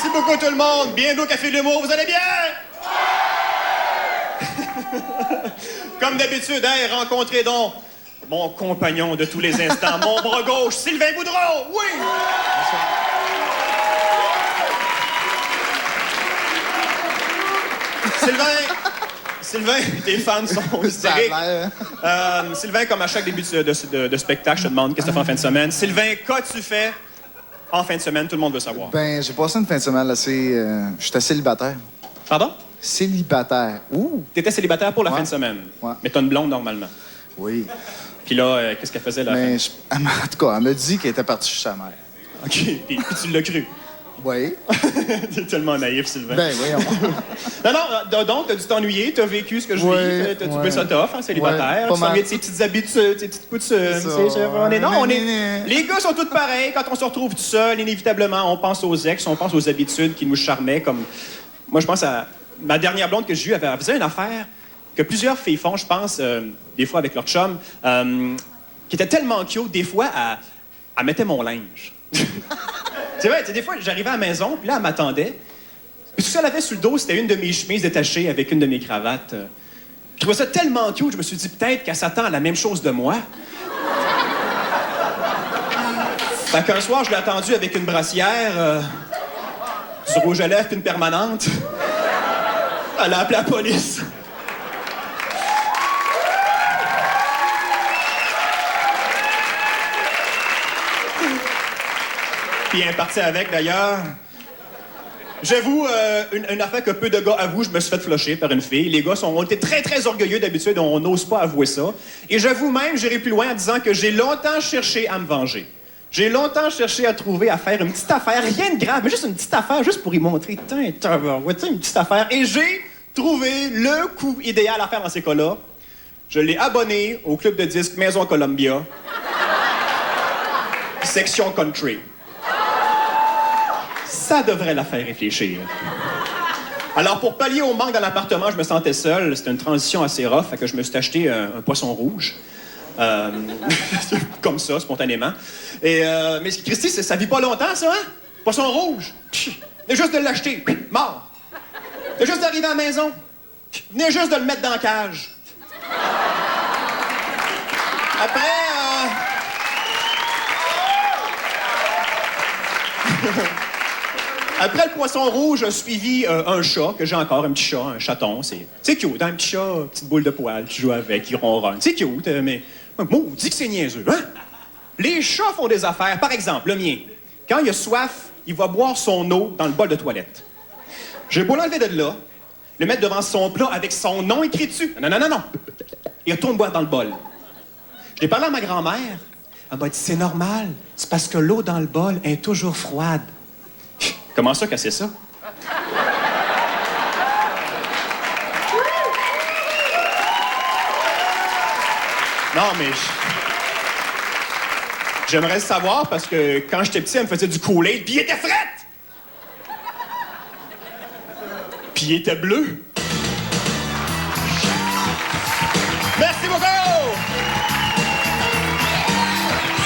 Merci beaucoup tout le monde. Bienvenue au Café de l'Humour. Vous allez bien? Comme d'habitude, hein, rencontrez donc mon compagnon de tous les instants, mon bras gauche, Sylvain Boudreau. Oui! Sylvain, tes fans sont hystériques. Sylvain, comme à chaque début de spectacle, je te demande qu'est-ce que tu fais en fin de semaine. Sylvain, qu'as-tu fait en fin de semaine? Tout le monde veut savoir. Ben, j'ai passé une fin de semaine assez... J'étais célibataire. Pardon? Célibataire. Ouh! T'étais célibataire pour la Ouais. fin de semaine. Ouais. Mais t'as une blonde normalement. Oui. Puis là, qu'est-ce qu'elle faisait là? Mais, en tout cas, elle m'a dit qu'elle était partie chez sa mère. OK. Puis tu l'as cru. Oui. T'es tellement naïf, Sylvain. Ben, voyons. Non, donc, t'as dû t'ennuyer, t'as vécu ce que je vis, t'as trouvé ça tough, hein, célibataire. Ouais, Tu t'ennuies de tes petites habitudes, tes petites coutumes. Les gars sont tous pareils. Quand on se retrouve tout seul, inévitablement, on pense aux ex, on pense aux habitudes qui nous charmaient. Comme moi, je pense à ma dernière blonde que j'ai eue, elle faisait une affaire que plusieurs filles font, je pense, des fois avec leur chum, qui était tellement cute, des fois, elle mettait mon linge. C'est vrai, des fois, j'arrivais à la maison, puis là, elle m'attendait. Puis tout ce qu'elle avait sur le dos, c'était une de mes chemises détachées avec une de mes cravates. Je trouvais ça tellement cute, je me suis dit peut-être qu'elle s'attend à la même chose de moi. Fait qu'un soir, je l'ai attendue avec une brassière, du rouge à lèvres puis une permanente. Elle a appelé la police. Puis elle est partie avec, d'ailleurs. J'avoue, une affaire que peu de gars avouent, je me suis fait flusher par une fille. Les gars ont été très, très orgueilleux d'habitude, on n'ose pas avouer ça. Et j'avoue même, j'irai plus loin en disant que j'ai longtemps cherché à me venger. J'ai longtemps cherché à trouver, à faire une petite affaire, rien de grave, mais juste une petite affaire, juste pour y montrer, une petite affaire. Et j'ai trouvé le coup idéal à faire dans ces cas-là. Je l'ai abonné au club de disques Maison Columbia, section country. Ça devrait la faire réfléchir. Alors, pour pallier au manque dans l'appartement, je me sentais seul. C'était une transition assez rough, fait que je me suis acheté un poisson rouge. Comme ça, spontanément. Mais Christy, ça vit pas longtemps, ça, hein? Poisson rouge. Venez juste de l'acheter. Mort. Venez juste d'arriver à la maison. Venez juste de le mettre dans la cage. Après, Après le poisson rouge, a suivi un chat, que j'ai encore, un petit chat, un chaton. C'est cute, hein, un petit chat, petite boule de poil, tu joues avec, il ronronne. C'est cute, mais maudit que c'est niaiseux, hein? Les chats font des affaires. Par exemple, le mien, quand il a soif, il va boire son eau dans le bol de toilette. J'ai beau l'enlever de là, le mettre devant son plat avec son nom écrit dessus. Non. Il retourne boire dans le bol. Je l'ai parlé à ma grand-mère. Elle m'a dit, c'est normal, c'est parce que l'eau dans le bol est toujours froide. Comment ça, casser ça? Non, mais... J'aimerais savoir, parce que quand j'étais petit, elle me faisait du Kool-Aid, puis il était fret! Puis il était bleu. Merci beaucoup!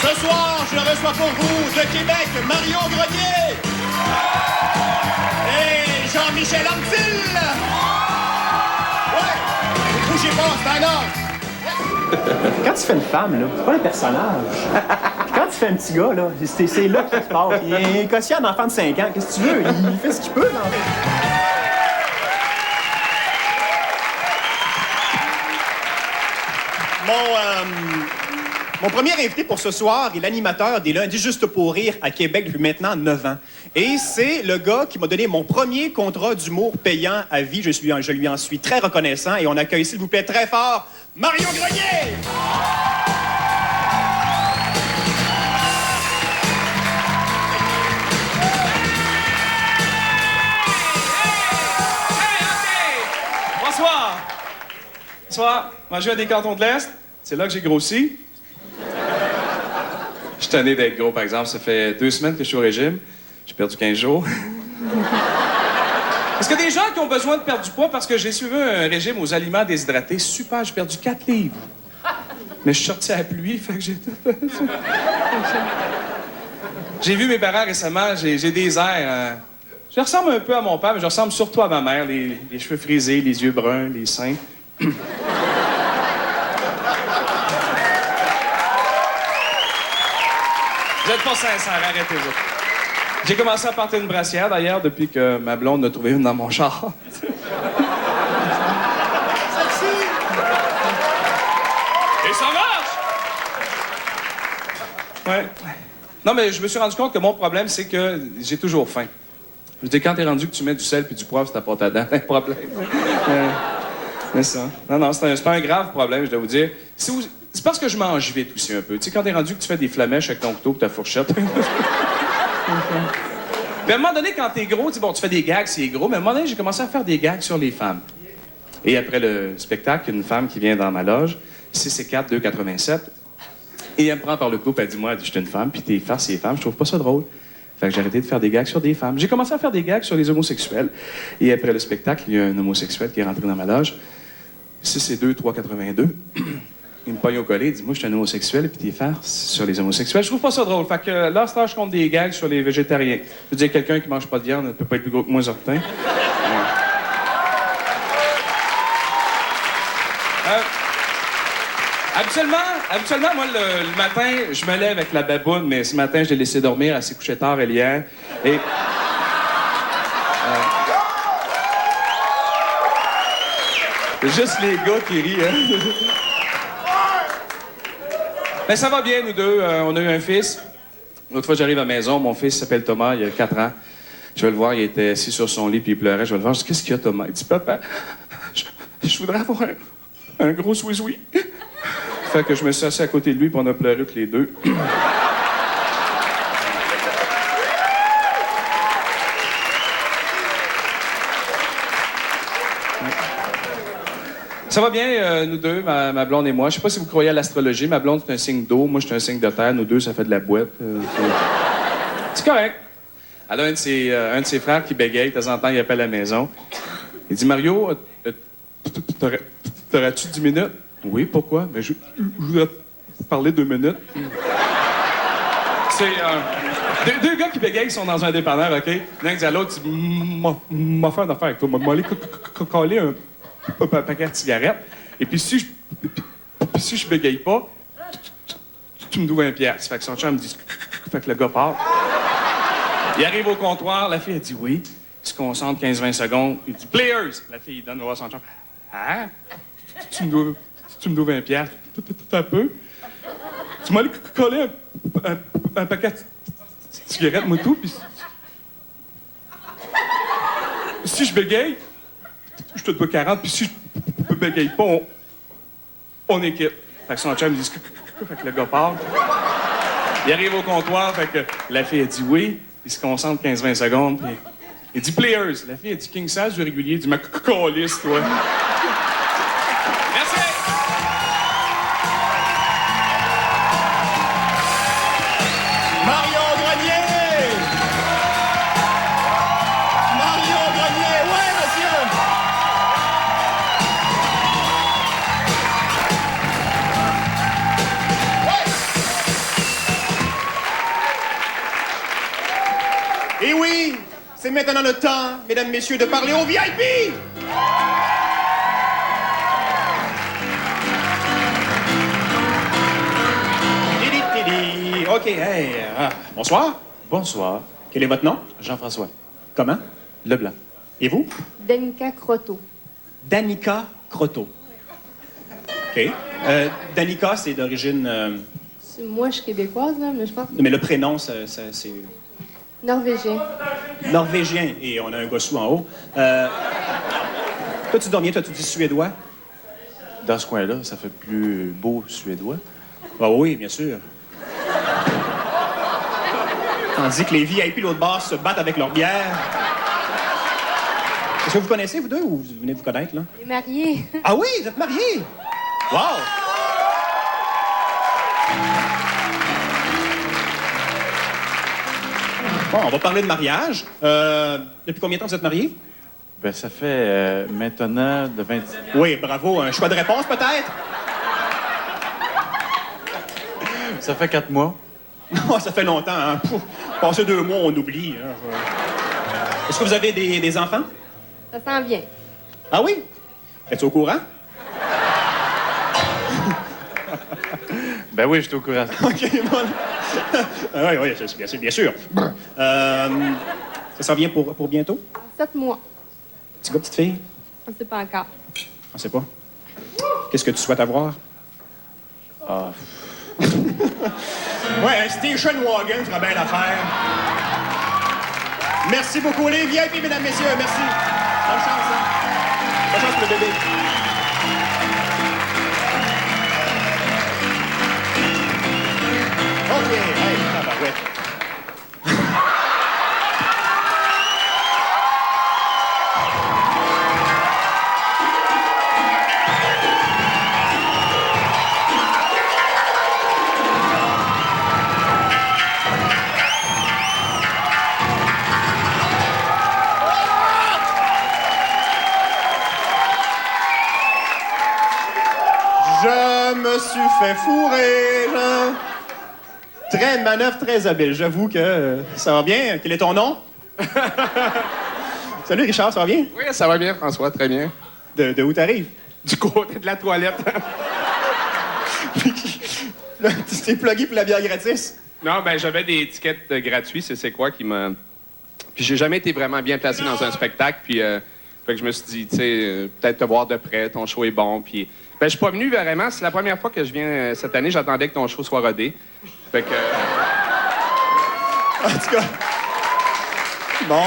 Ce soir, je reçois pour vous, de Québec, Mario Grenier! Et Jean-Michel Anctil! Ouais! Bougez pas, c'est un homme! Quand tu fais une femme, là, c'est pas le personnage. Quand tu fais un petit gars, là, c'est là que ça se passe. Il est inconscient d'enfant de 5 ans. Qu'est-ce que tu veux? Il fait ce qu'il peut, là. Mon premier invité pour ce soir est l'animateur des Lundis Juste pour rire à Québec depuis maintenant 9 ans. Et c'est le gars qui m'a donné mon premier contrat d'humour payant à vie. Je lui en suis très reconnaissant. Et on accueille, s'il vous plaît, très fort, Mario Grenier! Bonsoir! Bonsoir. Moi, je viens des cantons de l'Est. C'est là que j'ai grossi. Je suis tanné d'être gros, par exemple. Ça fait 2 semaines que je suis au régime. J'ai perdu 15 jours. Est-ce qu'il y a des gens qui ont besoin de perdre du poids parce que j'ai suivi un régime aux aliments déshydratés? Super, j'ai perdu 4 livres. Mais je suis sorti à la pluie, fait que j'ai tout perdu. J'ai vu mes parents récemment, j'ai des airs Je ressemble un peu à mon père, mais je ressemble surtout à ma mère. Les cheveux frisés, les yeux bruns, les seins. Vous êtes pas sincère, arrêtez-vous. J'ai commencé à porter une brassière, d'ailleurs, depuis que ma blonde a trouvé une dans mon char. Et ça marche! Ouais. Non, mais je me suis rendu compte que mon problème, c'est que j'ai toujours faim. Je veux dire, quand t'es rendu que tu mets du sel puis du poivre sur ta pâte à dents, un problème. C'est ça. Non, c'est pas un grave problème, je dois vous dire. C'est parce que je mange vite aussi un peu. Tu sais, quand t'es rendu que tu fais des flamèches avec ton couteau et ta fourchette. Puis à un moment donné, quand t'es gros, tu fais des gags, c'est gros, mais à un moment donné, j'ai commencé à faire des gags sur les femmes. Et après le spectacle, il y a une femme qui vient dans ma loge, 6'4", 2,87. Et elle me prend par le cou, puis elle dit, moi, je suis une femme, puis tes farces, c'est les femmes, je trouve pas ça drôle. Fait que j'ai arrêté de faire des gags sur des femmes. J'ai commencé à faire des gags sur les homosexuels. Et après le spectacle, il y a un homosexuel qui est rentré dans ma loge, 6'2", 3,82. Il me pogne au collet, il dit, moi, je suis un homosexuel, puis tes farces sur les homosexuels. Je trouve pas ça drôle. Fait que là, je compte des gags sur les végétariens. Je veux dire, quelqu'un qui mange pas de viande ne peut pas être plus gros que moi, certain. Ouais. Habituellement, moi, le matin, je me lève avec la baboune, mais ce matin, je l'ai laissé dormir. Elle s'est couchée tard, elle hier. Et... juste les gars qui rient, hein? Mais ça va bien, nous deux. On a eu un fils. L'autre fois, j'arrive à la maison. Mon fils s'appelle Thomas, il a 4 ans. Je vais le voir, il était assis sur son lit, puis il pleurait. Je vais le voir, je dis, qu'est-ce qu'il y a, Thomas? Il dit, papa, je voudrais avoir un gros souisoui. Fait que je me suis assis à côté de lui, puis on a pleuré tous les deux. Ça va bien, nous deux, ma blonde et moi. Je sais pas si vous croyez à l'astrologie. Ma blonde, c'est un signe d'eau. Moi, je suis un signe de terre. Nous deux, ça fait de la boîte. C'est correct. Elle a un de ses frères qui bégaye. De temps en temps, il appelle à la maison. Il dit, Mario, t'aurais-tu 10 minutes? Oui, pourquoi? Mais je voudrais parler 2 minutes. C'est deux gars qui bégayent, qui sont dans un dépanneur, OK? L'un dit à l'autre, m'a fait une affaire avec toi. M'a allé coller un paquet de cigarettes. Et puis si je bégaye pas, tu me dois 1 piastre. Fait que son chum me dit, fait que le gars part. Il arrive au comptoir, la fille a dit oui. Il se concentre 15-20 secondes. Il dit Players! La fille, il donne voir son chum. Ah? Tu me dois 20 piastres. Un peu. Tu m'as allé coller un paquet de cigarettes, moi tout, puis si je bégaye, je te dois 40, puis si je bégaye pas, on est quitte. Fait que son chum me dit, fait que le gars part. Il arrive au comptoir, fait que la fille a dit oui, il se concentre 15-20 secondes, puis il dit Players. La fille a dit King size ou régulier? Il dit ma calisse, toi. Merci! Marion Grenier! Marion Grenier! Ouais, monsieur! Et oui, c'est maintenant le temps, mesdames, messieurs, de parler aux VIP! Tidi. OK, hey. Bonsoir. Bonsoir. Quel est votre nom? Jean-François. Comment? Leblanc. Et vous? Danica Croteau. Danica Croteau. OK. Danica, c'est d'origine... Moi, je suis québécoise, là, mais je pense Mais le prénom, c'est norvégien. norvégien. Et on a un gossou en haut. Toi, tu dormiais, toi, tu dis suédois? Dans ce coin-là, ça fait plus beau suédois. Ah oui, bien sûr. Tandis que les VIP l'autre bord se battent avec leur bière. Est-ce que vous connaissez, vous deux, ou vous venez de vous connaître, là? Il est marié. Ah oui, vous êtes mariés! Wow! Bon, on va parler de mariage. Depuis combien de temps vous êtes mariés? Ben, ça fait maintenant de 20... Oui, bravo. Un choix de réponse, peut-être? Ça fait 4 mois. Non, ça fait longtemps, hein? Passer 2 mois, on oublie. Hein? Est-ce que vous avez des enfants? Ça s'en vient. Ah oui? Es-tu au courant? Ben oui, je suis au courant. OK, bon. Oui, oui, bien sûr. Ça s'en vient pour bientôt? 7 mois. Petit gars, petite fille? On ne sait pas encore. On sait pas. Qu'est-ce que tu souhaites avoir? Ah. Ouais, un station wagon fera bien l'affaire. Merci beaucoup, les VIP, mesdames, messieurs, merci. Bonne chance, hein? Bonne chance pour le bébé. OK, hey, tabarouette. Je me suis fait fourrer, là. Une manœuvre très habile. J'avoue que ça va bien. Quel est ton nom? Salut, Richard, ça va bien? Oui, ça va bien, François, très bien. De où t'arrives? Du côté de la toilette. Là, tu t'es plugué pour la bière gratis? Non, ben j'avais des étiquettes gratuits, c'est quoi qui m'a... Puis j'ai jamais été vraiment bien placé dans un spectacle, puis fait que je me suis dit, tu sais, peut-être te voir de près, ton show est bon, puis... Ben je suis pas venu vraiment, c'est la première fois que je viens cette année, j'attendais que ton show soit rodé. Fait que... En tout cas... Bon.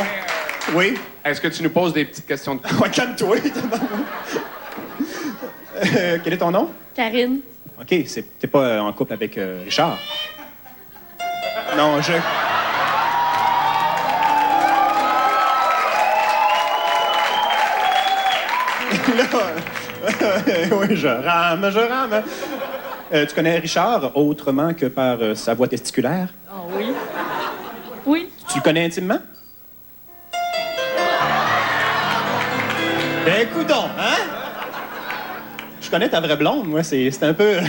Oui? Est-ce que tu nous poses des petites questions de... Ouais, calme-toi. Quel est ton nom? Karine. OK, t'es pas en couple avec Richard? Non, je... Oui, je rame. Tu connais Richard autrement que par sa voix testiculaire? Ah oui. Oui. Tu le connais intimement? Ben, coudonc, hein? Je connais ta vraie blonde, moi, c'est un peu...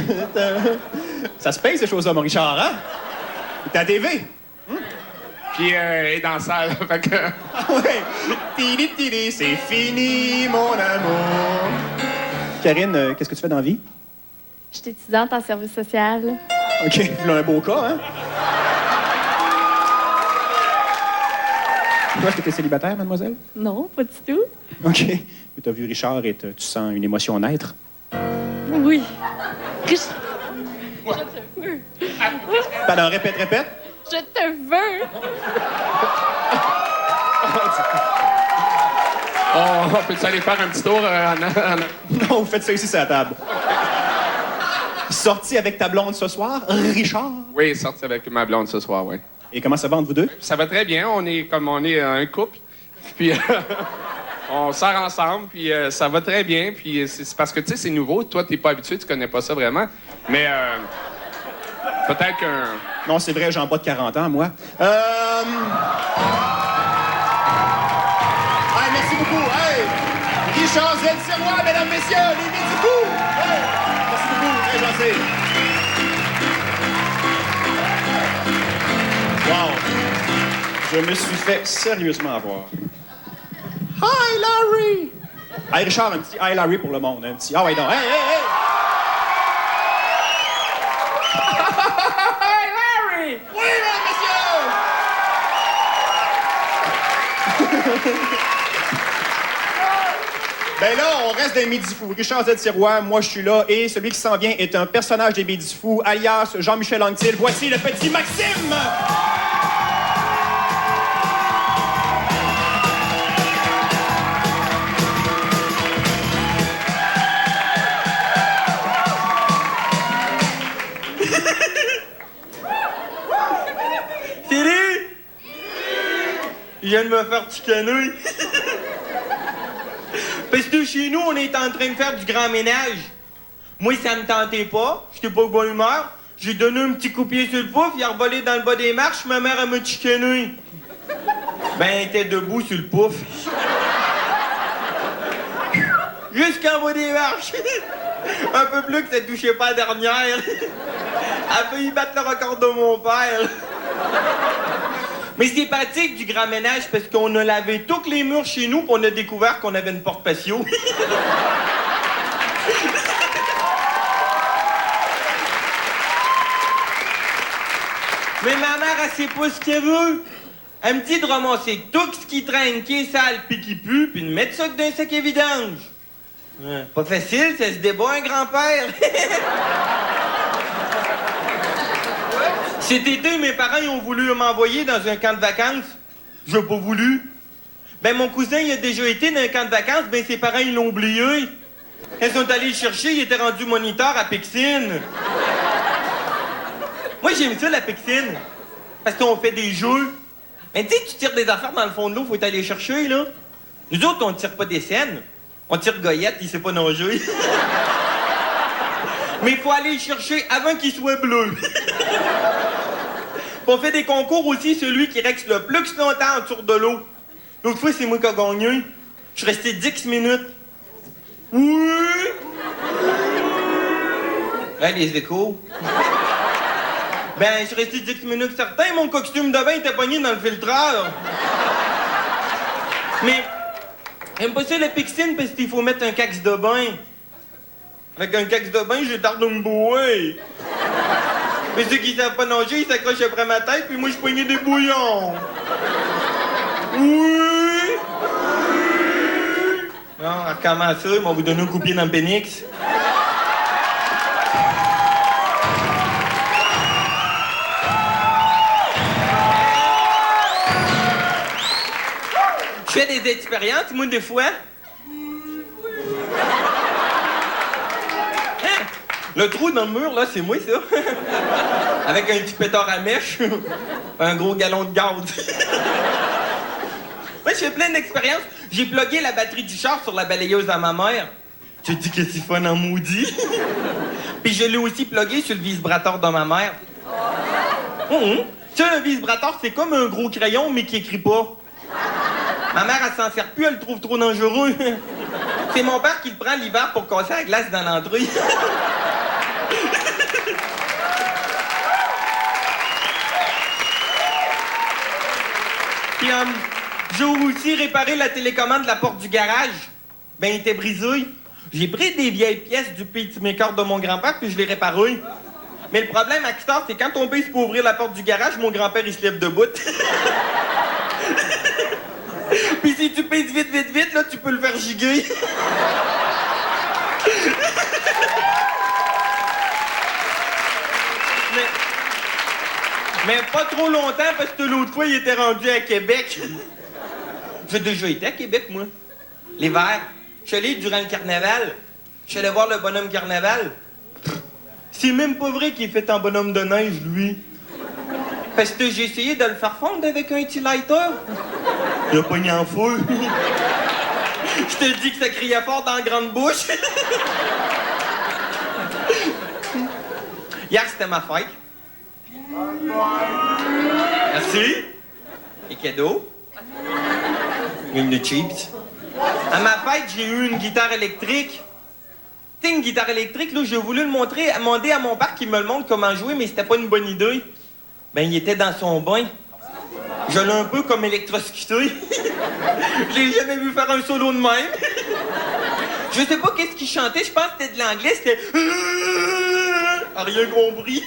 Ça se paye, ces choses-là, mon Richard, hein? T'es à la TV? Puis elle est dans la salle, fait que... Ah ouais! Tili, tili, c'est fini, mon amour! Karine, qu'est-ce que tu fais dans la vie? Je suis étudiante en service social. OK, là, un beau cas, hein? Toi, est-ce que t'es célibataire, mademoiselle? Non, pas du tout. OK. Tu as vu Richard et tu sens une émotion naître? Oui. Pardon, répète. Je te veux. Oh, peux-tu aller faire un petit tour Non, vous faites ça ici, c'est à la table. Sorti avec ta blonde ce soir, Richard? Oui, sorti avec ma blonde ce soir, oui. Et comment ça va entre vous deux? Ça va très bien, on est un couple, puis on sort ensemble, puis ça va très bien, puis c'est parce que, tu sais, c'est nouveau, toi, t'es pas habitué, tu connais pas ça vraiment, mais peut-être qu'un... Non, c'est vrai, j'ai en bas de 40 ans, moi. Hey, merci beaucoup. Hey! Richard Z. Sirois, mesdames, messieurs, les Midi Fous! Hey! Merci beaucoup, très gentil. Wow! Je me suis fait sérieusement avoir. Hi, Larry! Hey, Richard, un petit Hi, Larry pour le monde. Un petit... Ah ouais, non. Hey, hey, hey! Hey, Larry! Oui, mesdames, messieurs! Ben là, on reste des Midi Fous. Richard Z. Sirois, moi je suis là, et celui qui s'en vient est un personnage des Midi Fous, alias Jean-Michel Anctil. Voici le petit Maxime! Thierry! Je viens de me faire chicaner. Parce que chez nous, on est en train de faire du grand ménage. Moi, ça me tentait pas. J'étais pas de bonne humeur. J'ai donné un petit coup de pied sur le pouf, il a revolé dans le bas des marches, ma mère, elle m'a chicané. Ben, elle était debout sur le pouf. Jusqu'en bas des marches. Un peu plus que ça touchait pas la dernière. Elle a failli battre le record de mon père. Mais c'est pratique du grand ménage parce qu'on a lavé tous les murs chez nous, puis on a découvert qu'on avait une porte patio. Mais ma mère, elle sait pas ce qu'elle veut. Elle me dit de ramasser tout ce qui traîne, qui est sale, puis qui pue, puis de mettre ça dans un sac à vidange. Pas facile, ça se débat un grand-père. Cet été, mes parents ils ont voulu m'envoyer dans un camp de vacances. J'ai pas voulu. Ben, mon cousin, il a déjà été dans un camp de vacances, ben, ses parents, ils l'ont oublié. Quand ils sont allés le chercher, il était rendu moniteur à Pixine. Moi, j'aime ça, la Pixine. Parce qu'on fait des jeux. Mais tu sais, tu tires des affaires dans le fond de l'eau, faut aller les chercher, là. Nous autres, on tire pas des scènes. On tire Goyette, il sait pas nager. Mais il faut aller le chercher avant qu'il soit bleu. On fait des concours aussi, celui qui reste le plus longtemps autour de l'eau. L'autre fois, c'est moi qui ai gagné. Je suis resté 10 minutes. Oui! Hey, les échos. Ben, je suis resté 10 minutes certain, mon costume de bain était pogné dans le filtreur. Mais, j'aime pas ça la piscine parce qu'il faut mettre un cax de bain. Avec un cax de bain, j'ai tardé de me bouer. Mais ceux qui savent pas nager, ils s'accrochent après ma tête, puis moi, je poignais des bouillons. Oui! Non, comment ça? Ils vont vous donner un coup de pied dans le pénix. Je fais des expériences, moi, des fois. Hein? Le trou dans le mur, là, c'est moi, ça. Avec un petit pétard à mèche. Un gros galon de gaz. Moi, je fais plein d'expériences. J'ai plugué la batterie du char sur la balayeuse à ma mère. Tu dis que c'est fun en maudit. Puis je l'ai aussi plugué sur le vibrateur de ma mère. Ça, le vibrateur, c'est comme un gros crayon, mais qui écrit pas. Ma mère, elle s'en sert plus, elle le trouve trop dangereux. C'est mon père qui le prend l'hiver pour casser la glace dans l'entrée. Puis, j'ai aussi réparé la télécommande de la porte du garage. Ben, il était brisé. J'ai pris des vieilles pièces du pacemaker de mon grand-père, puis je l'ai réparé. Mais le problème à Kistar, c'est quand on pèse pour ouvrir la porte du garage, mon grand-père, il se lève debout. Puis si tu pèses vite, vite, vite, là, tu peux le faire giguer. Mais pas trop longtemps, parce que l'autre fois, il était rendu à Québec. J'ai déjà été à Québec, moi. L'hiver. Je suis allé durant le carnaval. Je suis allé voir le bonhomme carnaval. C'est même pas vrai qu'il est fait en bonhomme de neige, lui. Parce que j'ai essayé de le faire fondre avec un petit lighter. Il a pogné en feu. Je te dis que ça criait fort dans la grande bouche. Hier, c'était ma fête. Merci. Les cadeaux. Une chips. À ma fête, j'ai eu une guitare électrique. Tu sais, une guitare électrique, là, j'ai voulu le montrer, demander à mon père qu'il me le montre comment jouer, mais c'était pas une bonne idée. Ben, il était dans son bain. Je l'ai un peu comme électrocuté. Je l'ai jamais vu faire un solo de même. Je sais pas qu'est-ce qu'il chantait, je pense que c'était de l'anglais, c'était... Rien compris.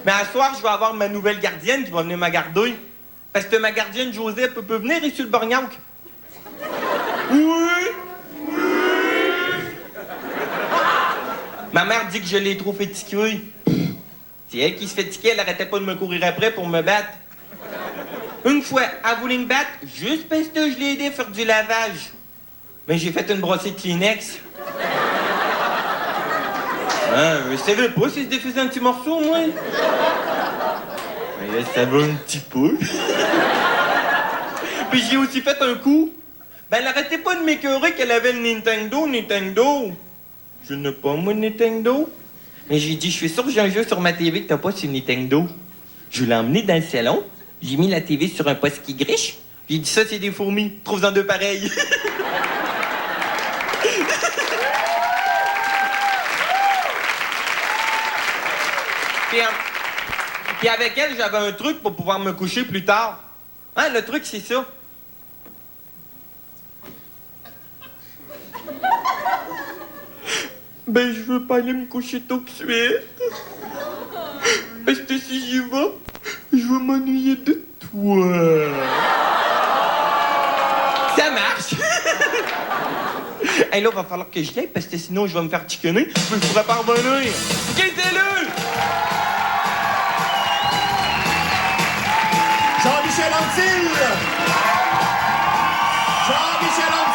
Mais à soir, je vais avoir ma nouvelle gardienne qui va venir me garder. Parce que ma gardienne, Joseph, peut venir ici le borgnonc. Oui. Ma mère dit que je l'ai trop fait tiquer. C'est elle qui se fait tiquer, elle arrêtait pas de me courir après pour me battre. Une fois, elle voulait me battre juste parce que je l'ai aidé à faire du lavage. Mais j'ai fait une brossée de Kleenex. Je savais pas si je défaisais un petit morceau, moi. Mais là, ça va un petit peu. Puis j'ai aussi fait un coup. Ben, elle arrêtait pas de m'écœurer qu'elle avait le Nintendo. Je n'ai pas, moi, Nintendo. Mais j'ai dit, je suis sûr que j'ai un jeu sur ma TV que t'as pas sur Nintendo. Je l'ai emmené dans le salon. J'ai mis la TV sur un poste qui griche. J'ai dit, ça, c'est des fourmis. Trouve-en deux pareils. Puis avec elle, j'avais un truc pour pouvoir me coucher plus tard. Hein, le truc, c'est ça. Ben, je veux pas aller me coucher tout de suite. Parce que si j'y vais, je vais m'ennuyer de toi. Ça marche. Hey, là, va falloir que je l'aille parce que sinon, je vais me faire chicaner. Je pourrais pas revenir. Quittez-le! Jean-Michel Anctil! Jean-Michel Anctil!